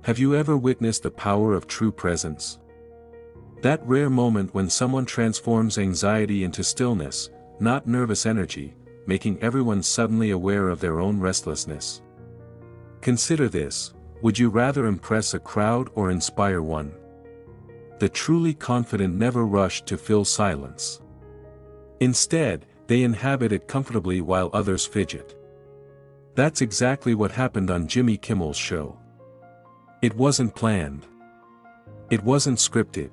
Have you ever witnessed the power of true presence? That rare moment when someone transforms anxiety into stillness, not nervous energy, making everyone suddenly aware of their own restlessness. Consider this: would you rather impress a crowd or inspire one? The truly confident never rush to fill silence. Instead, they inhabit it comfortably while others fidget. That's exactly what happened on Jimmy Kimmel's show. It wasn't planned. It wasn't scripted.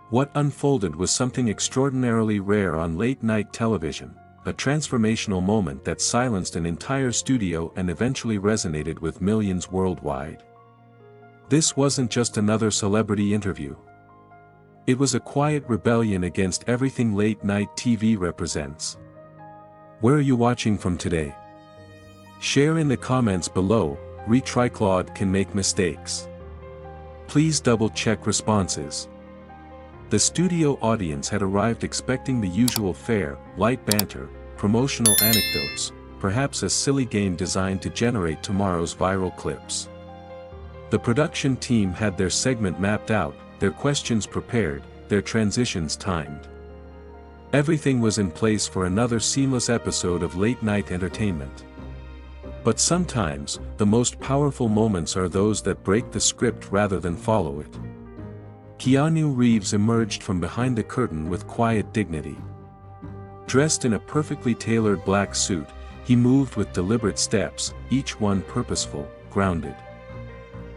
What unfolded was something extraordinarily rare on late-night television, a transformational moment that silenced an entire studio and eventually resonated with millions worldwide. This wasn't just another celebrity interview. It was a quiet rebellion against everything late-night TV represents. Where are you watching from today? Share in the comments below. Claude can make mistakes. Please double-check responses. The studio audience had arrived expecting the usual fare, light banter, promotional anecdotes, perhaps a silly game designed to generate tomorrow's viral clips. The production team had their segment mapped out, their questions prepared, their transitions timed. Everything was in place for another seamless episode of late-night entertainment. But sometimes, the most powerful moments are those that break the script rather than follow it. Keanu Reeves emerged from behind the curtain with quiet dignity. Dressed in a perfectly tailored black suit, he moved with deliberate steps, each one purposeful, grounded.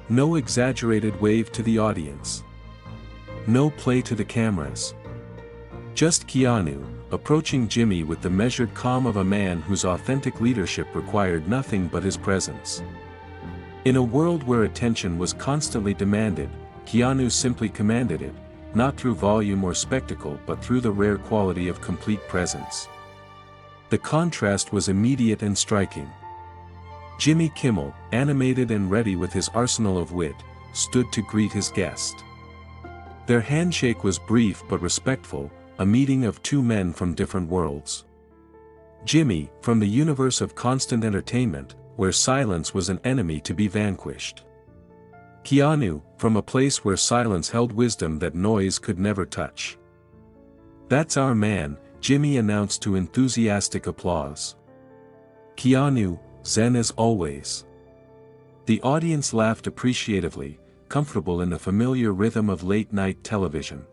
No exaggerated wave to the audience. No play to the cameras. Just Keanu, approaching Jimmy with the measured calm of a man whose authentic leadership required nothing but his presence. In a world where attention was constantly demanded, Keanu simply commanded it, not through volume or spectacle but through the rare quality of complete presence. The contrast was immediate and striking. Jimmy Kimmel, animated and ready with his arsenal of wit, stood to greet his guest. Their handshake was brief but respectful, a meeting of two men from different worlds. Jimmy, from the universe of constant entertainment, where silence was an enemy to be vanquished. Keanu, from a place where silence held wisdom that noise could never touch. "That's our man," Jimmy announced to enthusiastic applause. Keanu, zen as always. The audience laughed appreciatively, comfortable in the familiar rhythm of late-night television.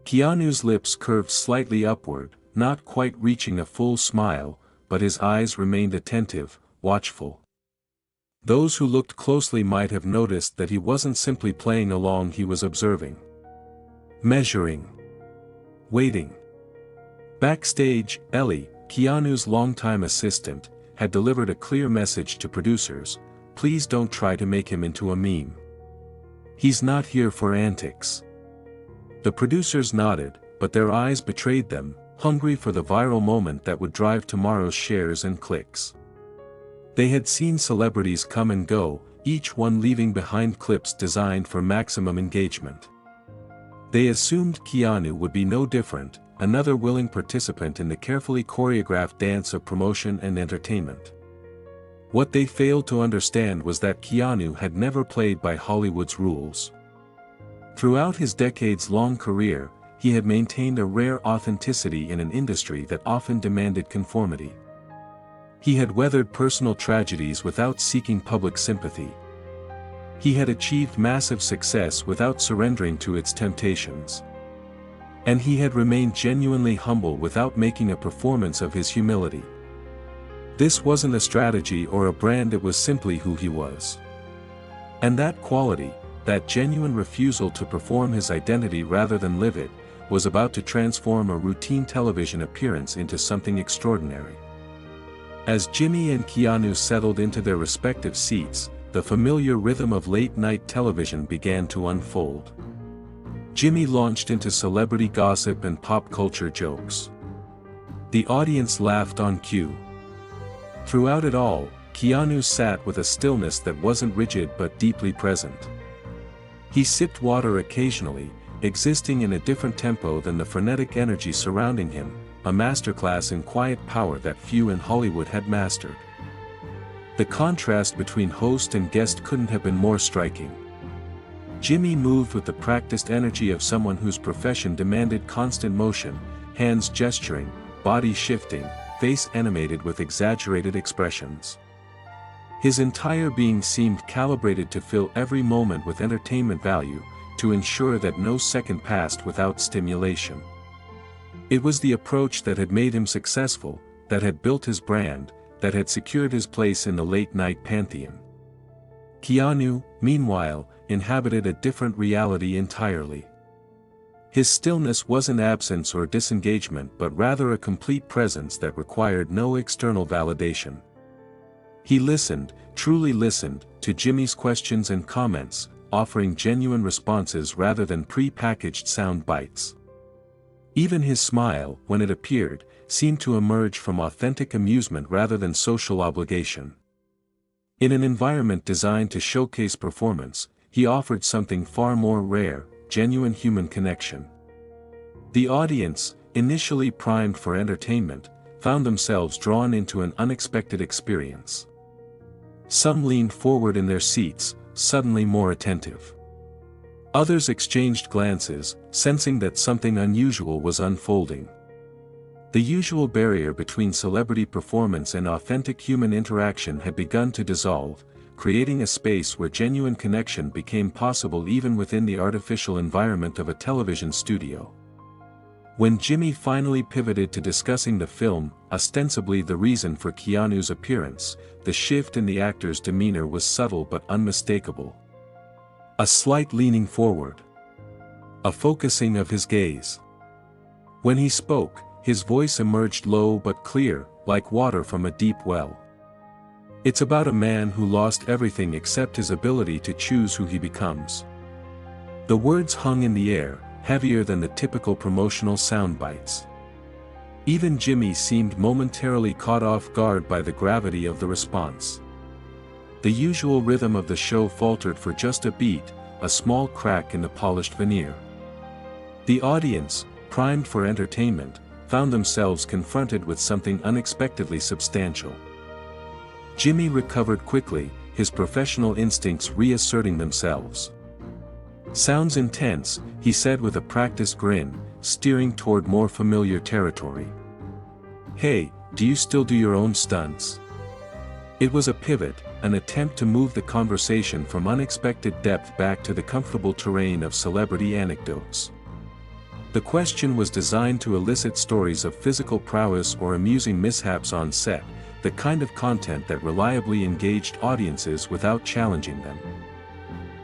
Keanu's lips curved slightly upward, not quite reaching a full smile, but his eyes remained attentive, watchful. Those who looked closely might have noticed that he wasn't simply playing along, he was observing. Measuring. Waiting. Backstage, Ellie, Keanu's longtime assistant, had delivered a clear message to producers: please don't try to make him into a meme. He's not here for antics. The producers nodded, but their eyes betrayed them, hungry for the viral moment that would drive tomorrow's shares and clicks. They had seen celebrities come and go, each one leaving behind clips designed for maximum engagement. They assumed Keanu would be no different, another willing participant in the carefully choreographed dance of promotion and entertainment. What they failed to understand was that Keanu had never played by Hollywood's rules. Throughout his decades-long career, he had maintained a rare authenticity in an industry that often demanded conformity. He had weathered personal tragedies without seeking public sympathy. He had achieved massive success without surrendering to its temptations. And he had remained genuinely humble without making a performance of his humility. This wasn't a strategy or a brand, it was simply who he was. And that quality, that genuine refusal to perform his identity rather than live it, was about to transform a routine television appearance into something extraordinary. As Jimmy and Keanu settled into their respective seats, the familiar rhythm of late-night television began to unfold. Jimmy launched into celebrity gossip and pop culture jokes. The audience laughed on cue. Throughout it all, Keanu sat with a stillness that wasn't rigid but deeply present. He sipped water occasionally, existing in a different tempo than the frenetic energy surrounding him, a masterclass in quiet power that few in Hollywood had mastered. The contrast between host and guest couldn't have been more striking. Jimmy moved with the practiced energy of someone whose profession demanded constant motion, hands gesturing, body shifting, face animated with exaggerated expressions. His entire being seemed calibrated to fill every moment with entertainment value, to ensure that no second passed without stimulation. It was the approach that had made him successful, that had built his brand, that had secured his place in the late-night pantheon. Keanu, meanwhile, inhabited a different reality entirely. His stillness wasn't absence or disengagement but rather a complete presence that required no external validation. He listened, truly listened, to Jimmy's questions and comments, offering genuine responses rather than pre-packaged sound bites. Even his smile, when it appeared, seemed to emerge from authentic amusement rather than social obligation. In an environment designed to showcase performance, he offered something far more rare, genuine human connection. The audience, initially primed for entertainment, found themselves drawn into an unexpected experience. Some leaned forward in their seats, suddenly more attentive. Others exchanged glances, sensing that something unusual was unfolding. The usual barrier between celebrity performance and authentic human interaction had begun to dissolve, creating a space where genuine connection became possible even within the artificial environment of a television studio. When Jimmy finally pivoted to discussing the film, ostensibly the reason for Keanu's appearance, the shift in the actor's demeanor was subtle but unmistakable. A slight leaning forward. A focusing of his gaze. When he spoke, his voice emerged low but clear, like water from a deep well. It's about a man who lost everything except his ability to choose who he becomes. The words hung in the air, heavier than the typical promotional sound bites. Even Jimmy seemed momentarily caught off guard by the gravity of the response. The usual rhythm of the show faltered for just a beat, a small crack in the polished veneer. The audience, primed for entertainment, found themselves confronted with something unexpectedly substantial. Jimmy recovered quickly, his professional instincts reasserting themselves. "Sounds intense," he said with a practiced grin, steering toward more familiar territory. "Hey, do you still do your own stunts?" It was a pivot, an attempt to move the conversation from unexpected depth back to the comfortable terrain of celebrity anecdotes. The question was designed to elicit stories of physical prowess or amusing mishaps on set, the kind of content that reliably engaged audiences without challenging them.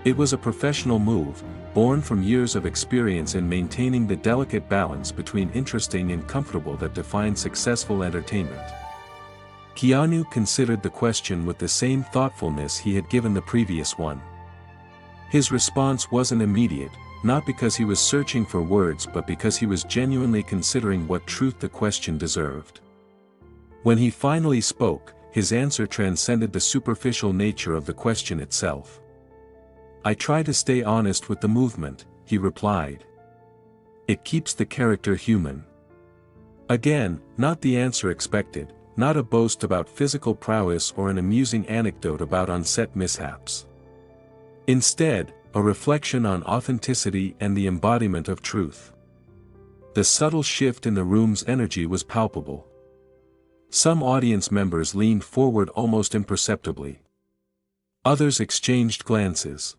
It was a professional move, born from years of experience in maintaining the delicate balance between interesting and comfortable that defines successful entertainment. Keanu considered the question with the same thoughtfulness he had given the previous one. His response wasn't immediate, not because he was searching for words but because he was genuinely considering what truth the question deserved. When he finally spoke, his answer transcended the superficial nature of the question itself. "I try to stay honest with the movement," he replied. "It keeps the character human." Again, not the answer expected, not a boast about physical prowess or an amusing anecdote about on-set mishaps. Instead, a reflection on authenticity and the embodiment of truth. The subtle shift in the room's energy was palpable. Some audience members leaned forward almost imperceptibly. Others exchanged glances.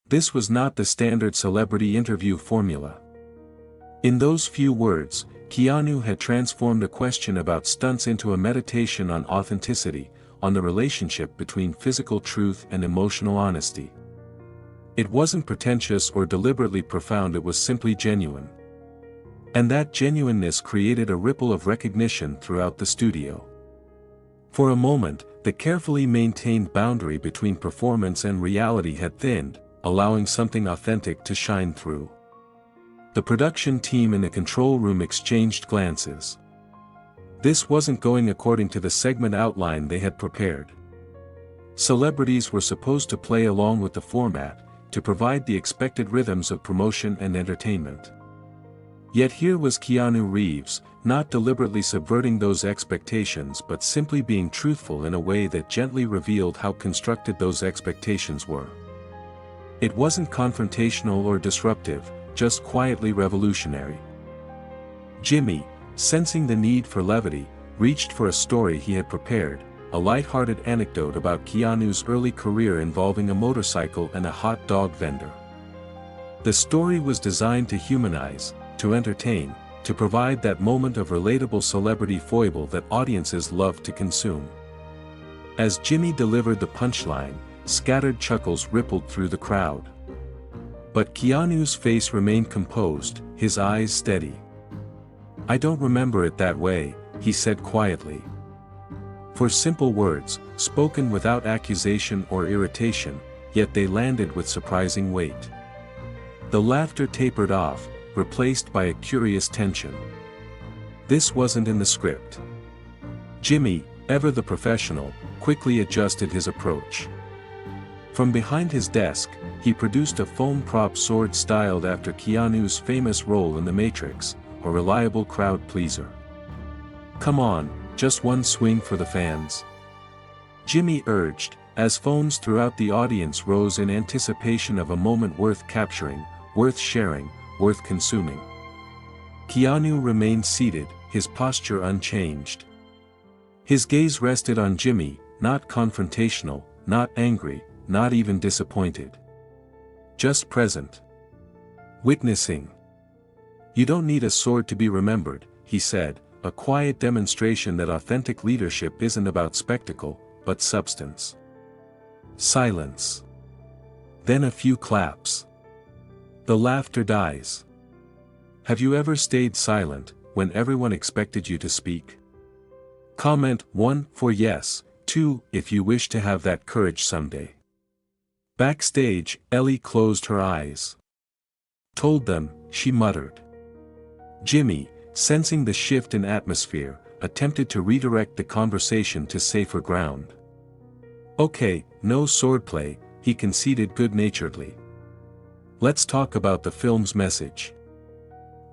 This was not the standard celebrity interview formula. In those few words, Keanu had transformed a question about stunts into a meditation on authenticity, on the relationship between physical truth and emotional honesty. It wasn't pretentious or deliberately profound, it was simply genuine. And that genuineness created a ripple of recognition throughout the studio. For a moment, the carefully maintained boundary between performance and reality had thinned, allowing something authentic to shine through. The production team in the control room exchanged glances. This wasn't going according to the segment outline they had prepared. Celebrities were supposed to play along with the format, to provide the expected rhythms of promotion and entertainment. Yet here was Keanu Reeves, not deliberately subverting those expectations but simply being truthful in a way that gently revealed how constructed those expectations were. It wasn't confrontational or disruptive, just quietly revolutionary. Jimmy, sensing the need for levity, reached for a story he had prepared, a light-hearted anecdote about Keanu's early career involving a motorcycle and a hot dog vendor. The story was designed to humanize, to entertain, to provide that moment of relatable celebrity foible that audiences love to consume. As Jimmy delivered the punchline, scattered chuckles rippled through the crowd. But Keanu's face remained composed, his eyes steady. "I don't remember it that way," he said quietly. For simple words, spoken without accusation or irritation, yet they landed with surprising weight. The laughter tapered off, replaced by a curious tension. This wasn't in the script. Jimmy, ever the professional, quickly adjusted his approach. From behind his desk, he produced a foam prop sword styled after Keanu's famous role in The Matrix, a reliable crowd pleaser. "Come on, just one swing for the fans," Jimmy urged, as phones throughout the audience rose in anticipation of a moment worth capturing, worth sharing, worth consuming. Keanu remained seated, his posture unchanged. His gaze rested on Jimmy, not confrontational, not angry, not even disappointed. Just present. Witnessing. "You don't need a sword to be remembered," he said, a quiet demonstration that authentic leadership isn't about spectacle, but substance. Silence. Then a few claps. The laughter dies. Have you ever stayed silent, when everyone expected you to speak? Comment 1 for yes, 2 if you wish to have that courage someday. Backstage, Ellie closed her eyes. "Told them," she muttered. Jimmy, sensing the shift in atmosphere, attempted to redirect the conversation to safer ground. "Okay, no swordplay," he conceded good-naturedly. "Let's talk about the film's message."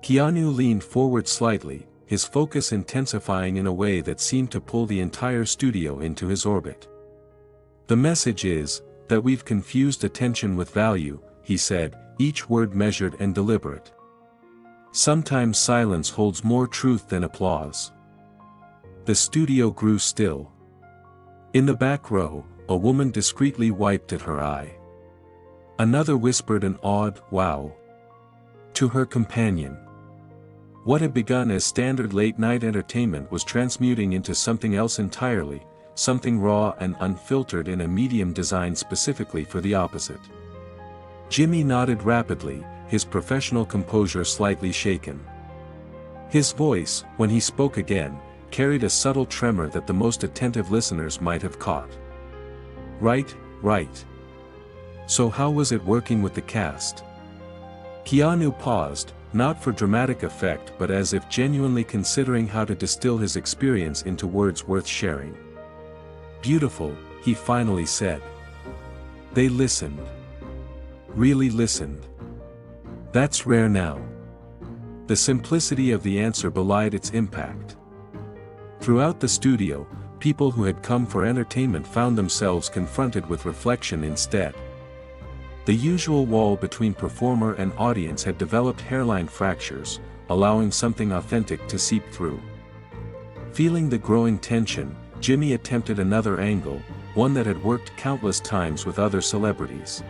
Keanu leaned forward slightly, his focus intensifying in a way that seemed to pull the entire studio into his orbit. "The message is, that we've confused attention with value," he said, each word measured and deliberate. "Sometimes silence holds more truth than applause." The studio grew still. In the back row, a woman discreetly wiped at her eye. Another whispered an awed, "Wow," to her companion. What had begun as standard late-night entertainment was transmuting into something else entirely, something raw and unfiltered in a medium designed specifically for the opposite. Jimmy nodded rapidly, his professional composure slightly shaken. His voice, when he spoke again, carried a subtle tremor that the most attentive listeners might have caught. "Right, right. So how was it working with the cast?" Keanu paused, not for dramatic effect but as if genuinely considering how to distill his experience into words worth sharing. "Beautiful," he finally said. "They listened. Really listened. That's rare now." The simplicity of the answer belied its impact. Throughout the studio, people who had come for entertainment found themselves confronted with reflection instead. The usual wall between performer and audience had developed hairline fractures, allowing something authentic to seep through. Feeling the growing tension, Jimmy attempted another angle, one that had worked countless times with other celebrities.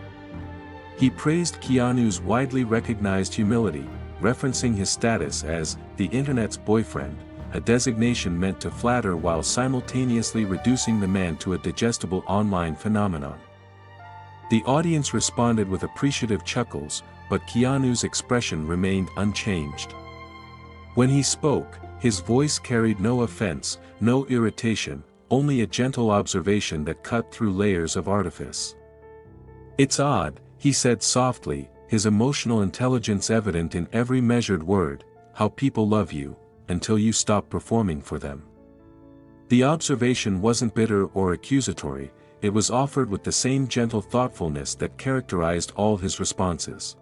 He praised Keanu's widely recognized humility, referencing his status as the internet's boyfriend, a designation meant to flatter while simultaneously reducing the man to a digestible online phenomenon. The audience responded with appreciative chuckles, but Keanu's expression remained unchanged. When he spoke, his voice carried no offense, no irritation, only a gentle observation that cut through layers of artifice. "It's odd," he said softly, his emotional intelligence evident in every measured word, "how people love you, until you stop performing for them." The observation wasn't bitter or accusatory, it was offered with the same gentle thoughtfulness that characterized all his responses.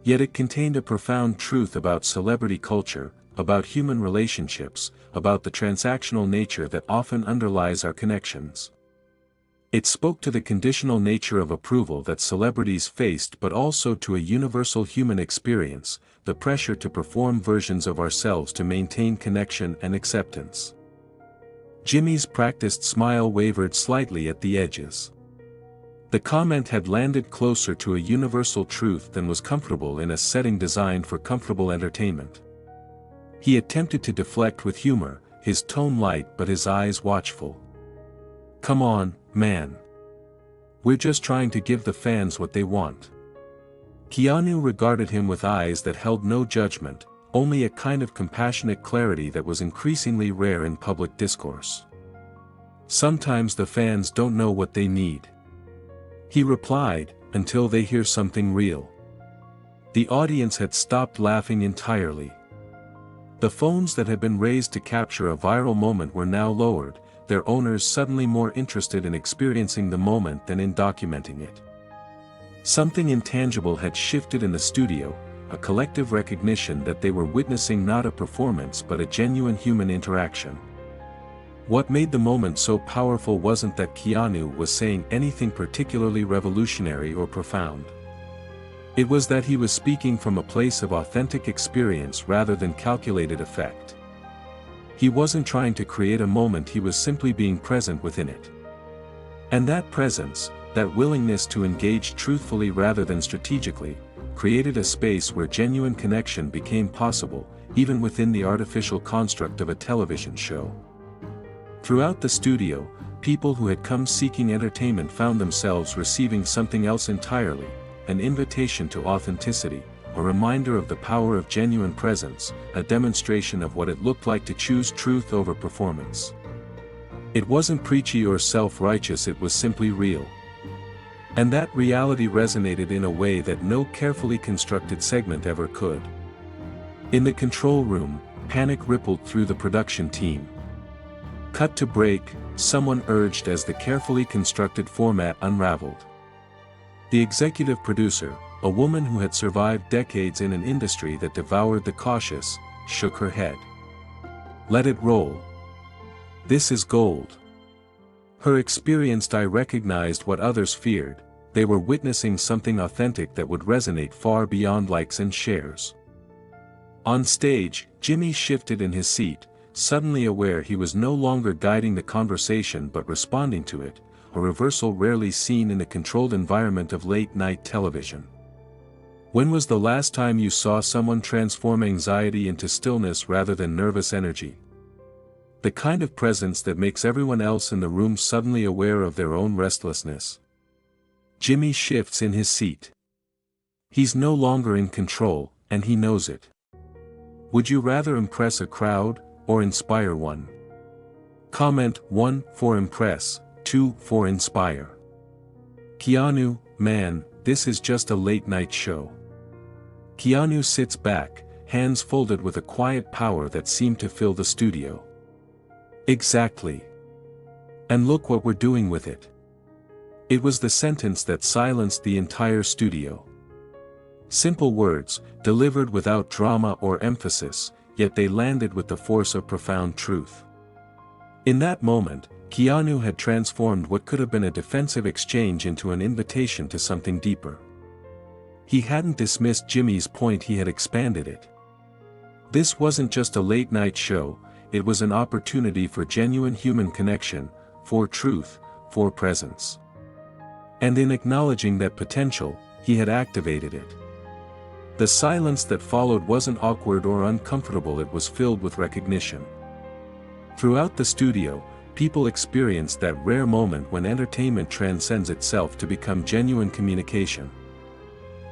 Yet it contained a profound truth about celebrity culture, about human relationships, about the transactional nature that often underlies our connections. It spoke to the conditional nature of approval that celebrities faced, but also to a universal human experience, the pressure to perform versions of ourselves to maintain connection and acceptance. Jimmy's practiced smile wavered slightly at the edges. The comment had landed closer to a universal truth than was comfortable in a setting designed for comfortable entertainment. He attempted to deflect with humor, his tone light but his eyes watchful. "Come on, man. We're just trying to give the fans what they want." Keanu regarded him with eyes that held no judgment, only a kind of compassionate clarity that was increasingly rare in public discourse. "Sometimes the fans don't know what they need," he replied, "until they hear something real." The audience had stopped laughing entirely. The phones that had been raised to capture a viral moment were now lowered, their owners suddenly more interested in experiencing the moment than in documenting it. Something intangible had shifted in the studio, a collective recognition that they were witnessing not a performance but a genuine human interaction. What made the moment so powerful wasn't that Keanu was saying anything particularly revolutionary or profound. It was that he was speaking from a place of authentic experience rather than calculated effect. He wasn't trying to create a moment, he was simply being present within it. And that presence, that willingness to engage truthfully rather than strategically, created a space where genuine connection became possible, even within the artificial construct of a television show. Throughout the studio, people who had come seeking entertainment found themselves receiving something else entirely, an invitation to authenticity, a reminder of the power of genuine presence, a demonstration of what it looked like to choose truth over performance. It wasn't preachy or self-righteous, it was simply real. And that reality resonated in a way that no carefully constructed segment ever could. In the control room, panic rippled through the production team. "Cut to break," someone urged as the carefully constructed format unraveled. The executive producer, a woman who had survived decades in an industry that devoured the cautious, shook her head. "Let it roll. This is gold." Her experienced eye recognized what others feared: they were witnessing something authentic that would resonate far beyond likes and shares. On stage, Jimmy shifted in his seat, suddenly aware he was no longer guiding the conversation but responding to it, a reversal rarely seen in the controlled environment of late-night television. "When was the last time you saw someone transform anxiety into stillness rather than nervous energy? The kind of presence that makes everyone else in the room suddenly aware of their own restlessness." Jimmy shifts in his seat. He's no longer in control, and he knows it. Would you rather impress a crowd, or inspire one? Comment 1 for impress, 2 for inspire. Keanu, man, this is just a late-night show. Keanu sits back, hands folded with a quiet power that seemed to fill the studio. Exactly. And look what we're doing with it. It was the sentence that silenced the entire studio. Simple words, delivered without drama or emphasis, yet they landed with the force of profound truth. In that moment, Keanu had transformed what could have been a defensive exchange into an invitation to something deeper. He hadn't dismissed Jimmy's point, he had expanded it. This wasn't just a late-night show, it was an opportunity for genuine human connection, for truth, for presence. And in acknowledging that potential, he had activated it. The silence that followed wasn't awkward or uncomfortable, it was filled with recognition. Throughout the studio, people experienced that rare moment when entertainment transcends itself to become genuine communication.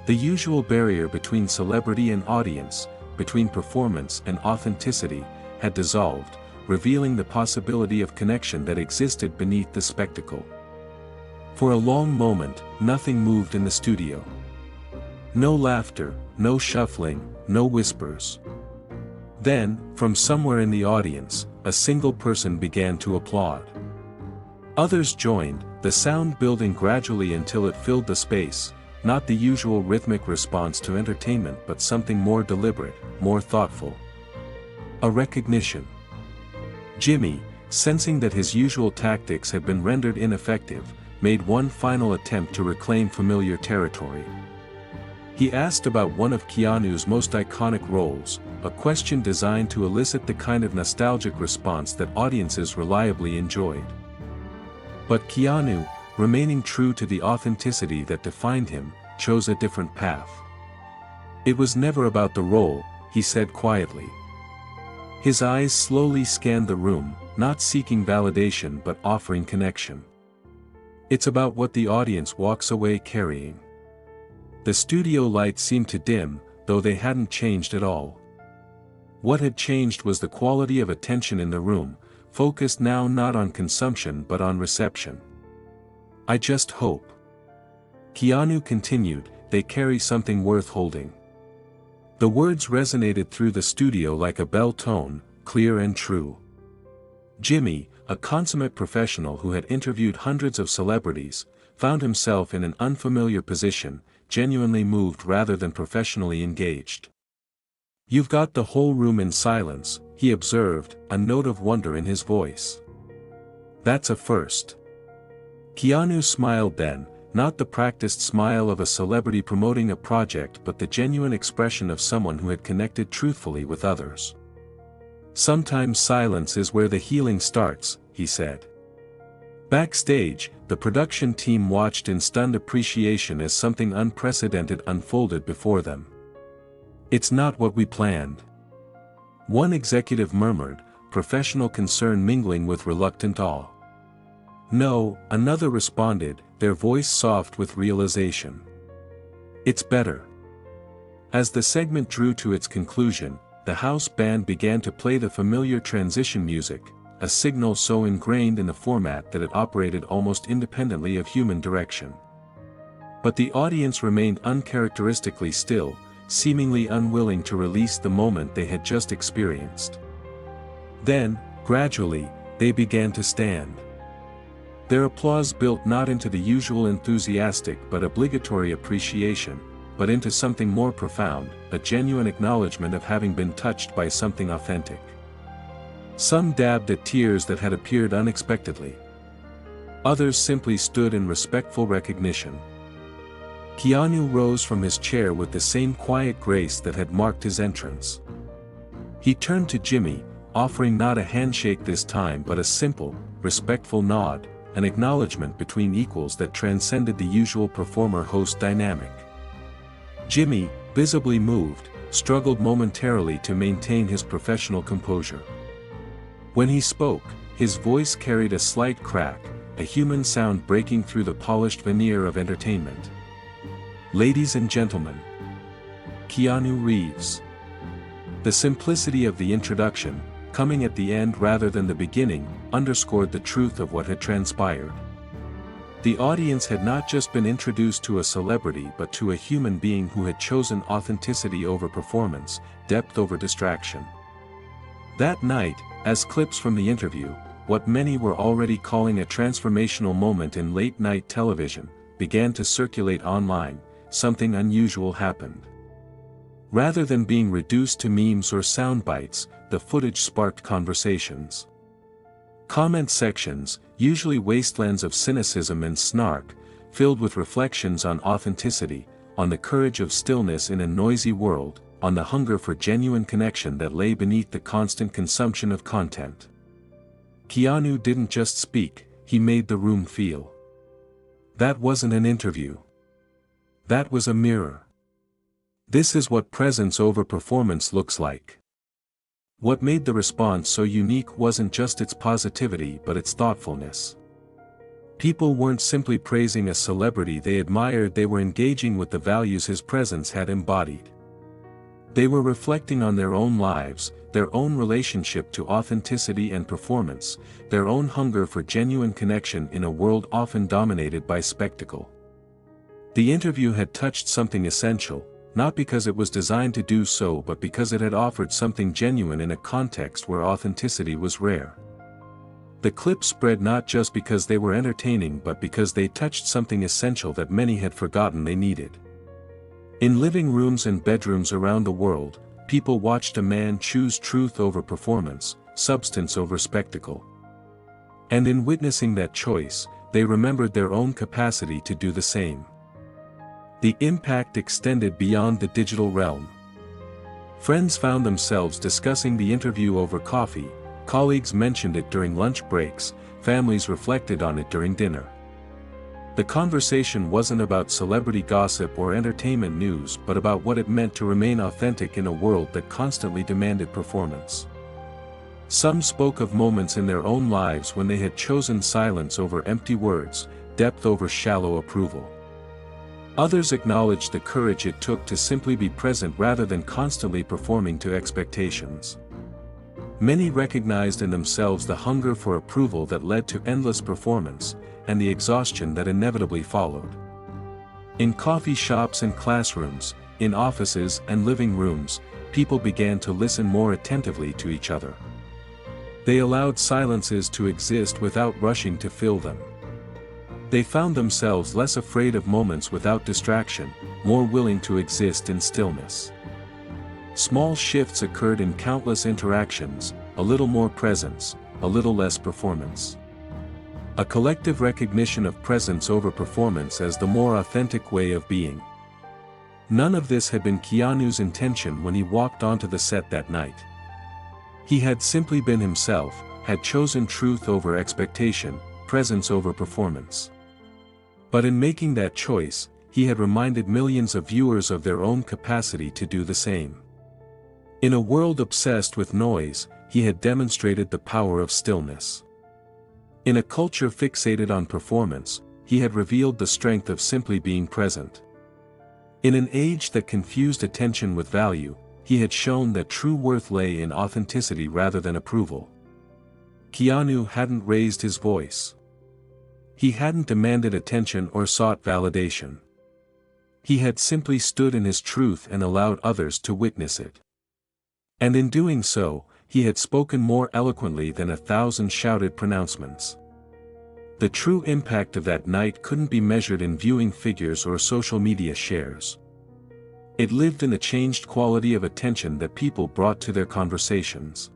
The usual barrier between celebrity and audience, between performance and authenticity, had dissolved, revealing the possibility of connection that existed beneath the spectacle. For a long moment, nothing moved in the studio. No laughter, no shuffling, no whispers. Then, from somewhere in the audience, a single person began to applaud. Others joined, the sound building gradually until it filled the space, not the usual rhythmic response to entertainment but something more deliberate, more thoughtful. A recognition. Jimmy, sensing that his usual tactics had been rendered ineffective, made one final attempt to reclaim familiar territory. He asked about one of Keanu's most iconic roles, a question designed to elicit the kind of nostalgic response that audiences reliably enjoyed. But Keanu, remaining true to the authenticity that defined him, chose a different path. "It was never about the role," he said quietly. His eyes slowly scanned the room, not seeking validation but offering connection. "It's about what the audience walks away carrying." The studio lights seemed to dim, though they hadn't changed at all. What had changed was the quality of attention in the room, focused now not on consumption but on reception. "I just hope," Keanu continued, "they carry something worth holding." The words resonated through the studio like a bell tone, clear and true. Jimmy, a consummate professional who had interviewed hundreds of celebrities, found himself in an unfamiliar position, genuinely moved rather than professionally engaged. "You've got the whole room in silence," he observed, a note of wonder in his voice. "That's a first." Keanu smiled then, not the practiced smile of a celebrity promoting a project but the genuine expression of someone who had connected truthfully with others. "Sometimes silence is where the healing starts," he said. Backstage, the production team watched in stunned appreciation as something unprecedented unfolded before them. "It's not what we planned," one executive murmured, professional concern mingling with reluctant awe. "No," another responded, their voice soft with realization. "It's better." As the segment drew to its conclusion, the house band began to play the familiar transition music, a signal so ingrained in the format that it operated almost independently of human direction. But the audience remained uncharacteristically still, seemingly unwilling to release the moment they had just experienced. Then, gradually, they began to stand. Their applause built not into the usual enthusiastic but obligatory appreciation, but into something more profound, a genuine acknowledgement of having been touched by something authentic. Some dabbed at tears that had appeared unexpectedly. Others simply stood in respectful recognition. Keanu rose from his chair with the same quiet grace that had marked his entrance. He turned to Jimmy, offering not a handshake this time but a simple, respectful nod, an acknowledgement between equals that transcended the usual performer-host dynamic. Jimmy, visibly moved, struggled momentarily to maintain his professional composure. When he spoke, his voice carried a slight crack, a human sound breaking through the polished veneer of entertainment. "Ladies and gentlemen, Keanu Reeves." The simplicity of the introduction, coming at the end rather than the beginning, underscored the truth of what had transpired. The audience had not just been introduced to a celebrity but to a human being who had chosen authenticity over performance, depth over distraction. That night, as clips from the interview, what many were already calling a transformational moment in late-night television, began to circulate online, something unusual happened. Rather than being reduced to memes or sound bites, the footage sparked conversations. Comment sections, usually wastelands of cynicism and snark, filled with reflections on authenticity, on the courage of stillness in a noisy world, on the hunger for genuine connection that lay beneath the constant consumption of content. Keanu didn't just speak, he made the room feel. That wasn't an interview. That was a mirror. This is what presence over performance looks like. What made the response so unique wasn't just its positivity but its thoughtfulness. People weren't simply praising a celebrity they admired, they were engaging with the values his presence had embodied. They were reflecting on their own lives, their own relationship to authenticity and performance, their own hunger for genuine connection in a world often dominated by spectacle. The interview had touched something essential, not because it was designed to do so but because it had offered something genuine in a context where authenticity was rare. The clips spread not just because they were entertaining but because they touched something essential that many had forgotten they needed. In living rooms and bedrooms around the world, people watched a man choose truth over performance, substance over spectacle. And in witnessing that choice, they remembered their own capacity to do the same. The impact extended beyond the digital realm. Friends found themselves discussing the interview over coffee, colleagues mentioned it during lunch breaks, families reflected on it during dinner. The conversation wasn't about celebrity gossip or entertainment news but about what it meant to remain authentic in a world that constantly demanded performance. Some spoke of moments in their own lives when they had chosen silence over empty words, depth over shallow approval. Others acknowledged the courage it took to simply be present rather than constantly performing to expectations. Many recognized in themselves the hunger for approval that led to endless performance, and the exhaustion that inevitably followed. In coffee shops and classrooms, in offices and living rooms, people began to listen more attentively to each other. They allowed silences to exist without rushing to fill them. They found themselves less afraid of moments without distraction, more willing to exist in stillness. Small shifts occurred in countless interactions, a little more presence, a little less performance. A collective recognition of presence over performance as the more authentic way of being. None of this had been Keanu's intention when he walked onto the set that night. He had simply been himself, had chosen truth over expectation, presence over performance. But in making that choice, he had reminded millions of viewers of their own capacity to do the same. In a world obsessed with noise, he had demonstrated the power of stillness. In a culture fixated on performance, he had revealed the strength of simply being present. In an age that confused attention with value, he had shown that true worth lay in authenticity rather than approval. Keanu hadn't raised his voice. He hadn't demanded attention or sought validation. He had simply stood in his truth and allowed others to witness it. And in doing so, he had spoken more eloquently than 1,000 shouted pronouncements. The true impact of that night couldn't be measured in viewing figures or social media shares. It lived in the changed quality of attention that people brought to their conversations.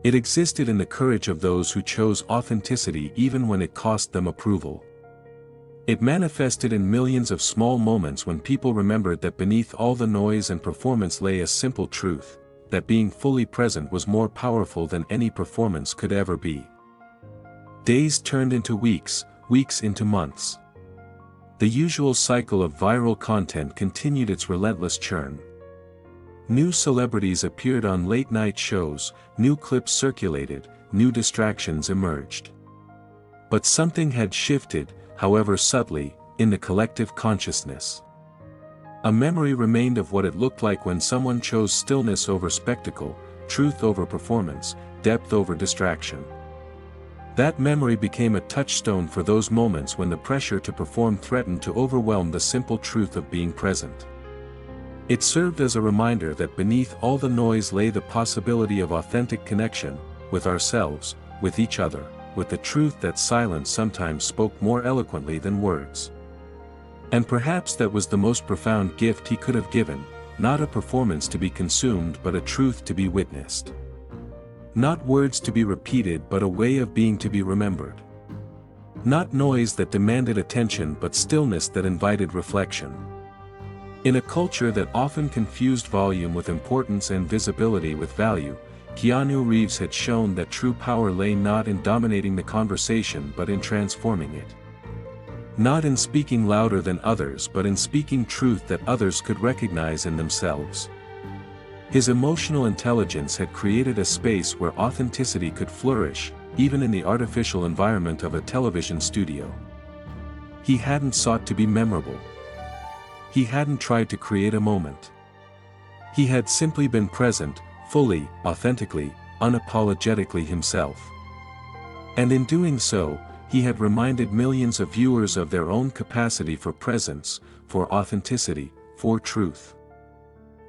It existed in the courage of those who chose authenticity even when it cost them approval. It manifested in millions of small moments when people remembered that beneath all the noise and performance lay a simple truth, that being fully present was more powerful than any performance could ever be. Days turned into weeks, weeks into months. The usual cycle of viral content continued its relentless churn. New celebrities appeared on late-night shows, new clips circulated, new distractions emerged. But something had shifted, however subtly, in the collective consciousness. A memory remained of what it looked like when someone chose stillness over spectacle, truth over performance, depth over distraction. That memory became a touchstone for those moments when the pressure to perform threatened to overwhelm the simple truth of being present. It served as a reminder that beneath all the noise lay the possibility of authentic connection, with ourselves, with each other, with the truth that silence sometimes spoke more eloquently than words. And perhaps that was the most profound gift he could have given, not a performance to be consumed but a truth to be witnessed. Not words to be repeated but a way of being to be remembered. Not noise that demanded attention but stillness that invited reflection. In a culture that often confused volume with importance and visibility with value, Keanu Reeves had shown that true power lay not in dominating the conversation but in transforming it. Not in speaking louder than others but in speaking truth that others could recognize in themselves. His emotional intelligence had created a space where authenticity could flourish, even in the artificial environment of a television studio. He hadn't sought to be memorable. He hadn't tried to create a moment. He had simply been present, fully, authentically, unapologetically himself. And in doing so, he had reminded millions of viewers of their own capacity for presence, for authenticity, for truth.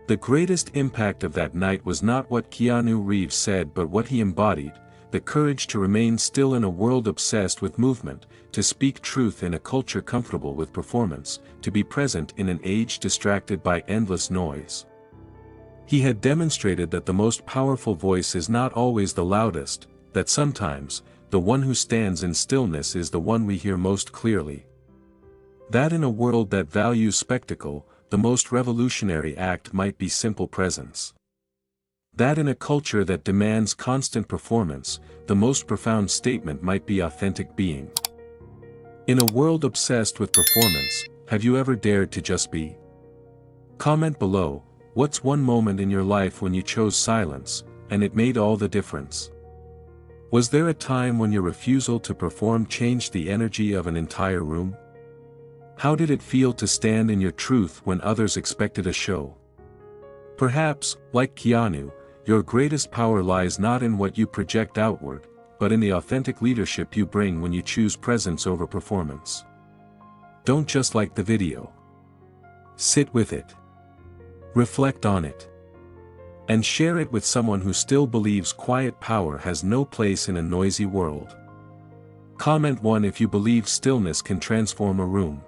The greatest impact of that night was not what Keanu Reeves said but what he embodied, the courage to remain still in a world obsessed with movement, to speak truth in a culture comfortable with performance, to be present in an age distracted by endless noise. He had demonstrated that the most powerful voice is not always the loudest, that sometimes, the one who stands in stillness is the one we hear most clearly. That in a world that values spectacle, the most revolutionary act might be simple presence. That in a culture that demands constant performance, the most profound statement might be authentic being. In a world obsessed with performance, have you ever dared to just be? Comment below, what's one moment in your life when you chose silence, and it made all the difference? Was there a time when your refusal to perform changed the energy of an entire room? How did it feel to stand in your truth when others expected a show? Perhaps, like Keanu, your greatest power lies not in what you project outward, but in the authentic leadership you bring when you choose presence over performance. Don't just like the video. Sit with it. Reflect on it. And share it with someone who still believes quiet power has no place in a noisy world. Comment 1 if you believe stillness can transform a room.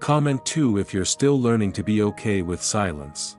Comment 2 if you're still learning to be okay with silence.